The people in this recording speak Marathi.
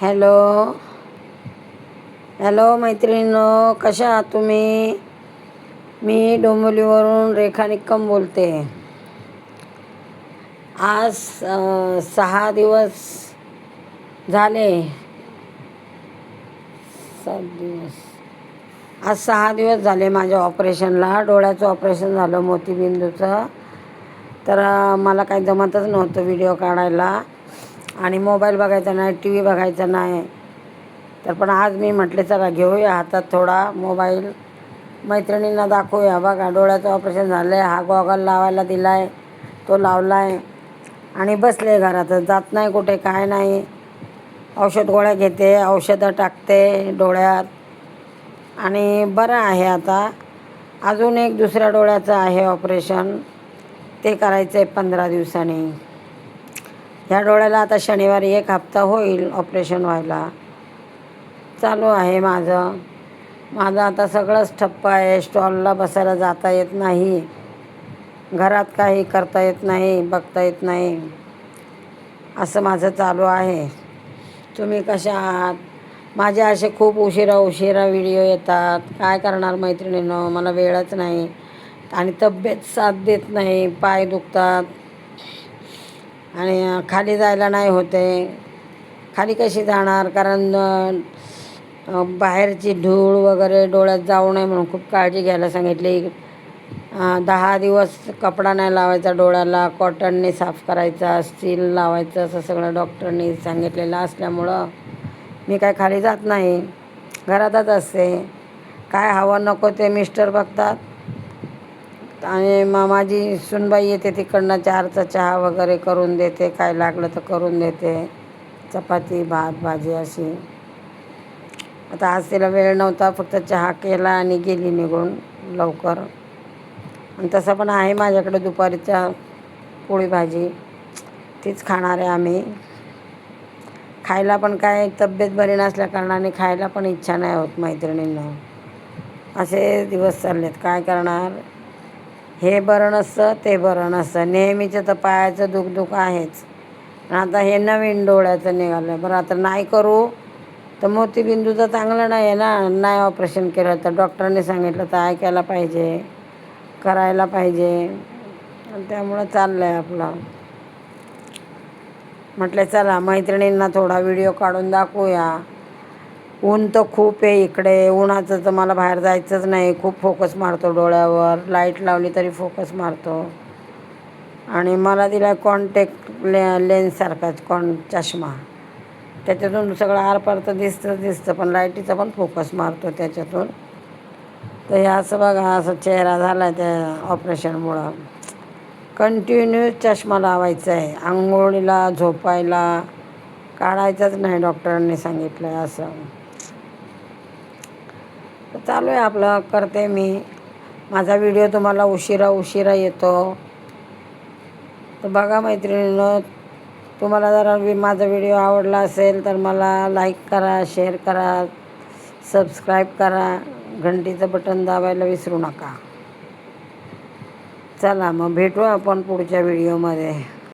हॅलो हॅलो मैत्रिणींनो, कशा आहात तुम्ही? मी डोंबिवलीवरून रेखा निक्कम बोलते. आज 6 दिवस झाले. 7 दिवस आज 6 दिवस झाले माझ्या ऑपरेशनला. डोळ्याचं ऑपरेशन झालं, मोतीबिंदूचं. तर मला काही जमतच नव्हतं व्हिडिओ काढायला आणि मोबाईल बघायचा नाही, टी व्ही बघायचा नाही. तर पण आज मी म्हटले चला घेऊया हातात थोडा मोबाईल, मैत्रिणींना दाखवूया. बघा, डोळ्याचं ऑपरेशन झालं आहे. हा गॉगल लावायला दिला आहे, तो लावला आहे आणि बसले घरातच, जात नाही कुठे, काय नाही. औषध गोळ्या घेते, औषधं टाकते डोळ्यात आणि बरं आहे. आता अजून एक दुसऱ्या डोळ्याचं आहे ऑपरेशन, ते करायचं आहे 15 दिवसांनी. ह्या डोळ्याला आता शनिवारी 1 हप्ता होईल ऑपरेशन व्हायला. चालू आहे माझं आता सगळंच ठप्प आहे. स्टॉलला बसायला जाता येत नाही, घरात काही करता येत नाही, बघता येत नाही, असं माझं चालू आहे. तुम्ही कशा आहात? माझे असे खूप उशिरा व्हिडिओ येतात. काय करणार मैत्रिणींनो, मला वेळच नाही आणि तब्येत साथ देत नाही. पाय दुखतात आणि खाली जायला नाही होते. खाली कशी जाणार, कारण बाहेरची धूळ वगैरे डोळ्यात जाऊ नये म्हणून खूप काळजी घ्यायला सांगितली. 10 दिवस कपडा नाही लावायचा डोळ्याला, कॉटनने साफ करायचा, स्टील लावायचं, असं सगळं डॉक्टरनी सांगितलेलं असल्यामुळं मी काय खाली जात नाही, घरातच असते. काय हवं नको ते मिस्टर बघतात आणि माझी सुनबाई येते तिकडनं, 4चा चहा वगैरे करून देते, काय लागलं तर करून देते, चपाती भात भाजी अशी. आता आज तिला वेळ नव्हता, फक्त चहा केला आणि गेली निघून लवकर. आणि तसं पण आहे माझ्याकडे दुपारीच्या पोळी भाजी, तीच खाणार आहे आम्ही. खायला पण काय तब्येत बरी नसल्या कारणाने खायला पण इच्छा नाही होत मैत्रिणींना. असे दिवस चाललेत, काय करणार. हे बरं नसतं, ते बरं नसतं. नेहमीचं तर पायाचं दुख आहेच, पण आता हे नवीन डोळ्याचं निघालं. बरं, आता नाही करू तर मोतीबिंदूचं चांगलं नाही आहे ना, नाही ऑपरेशन केलं तर. डॉक्टरांनी सांगितलं तर ऐकायला पाहिजे, करायला पाहिजे. त्यामुळं चाललं आहे आपलं. म्हटलं चला मैत्रिणींना थोडा व्हिडिओ काढून दाखवूया. ऊन तर खूप आहे इकडे. उन्हाचं तर मला बाहेर जायचंच नाही. खूप फोकस मारतो डोळ्यावर, लाईट लावली तरी फोकस मारतो. आणि मला दिला कॉन्टॅक्ट लेन्ससारखाच चष्मा, त्याच्यातून सगळं आरपार तर दिसतं पण लाईटीचा पण फोकस मारतो त्याच्यातून. तर हे असं बघा, असं चेहरा झाला त्या ऑपरेशनमुळं. कंटिन्यू चष्मा लावायचा आहे, आंघोळीला, झोपायला, काढायचंच नाही, डॉक्टरांनी सांगितलं आहे असं. तर चालू आहे आपलं, करते मी. माझा व्हिडिओ तुम्हाला उशिरा येतो. तर बघा मैत्रिणींनो, तुम्हाला जर माझा व्हिडिओ आवडला असेल तर मला लाईक करा, शेअर करा, सबस्क्राईब करा, घंटीचं बटन दाबायला विसरू नका. चला मग भेटू आपण पुढच्या व्हिडिओमध्ये.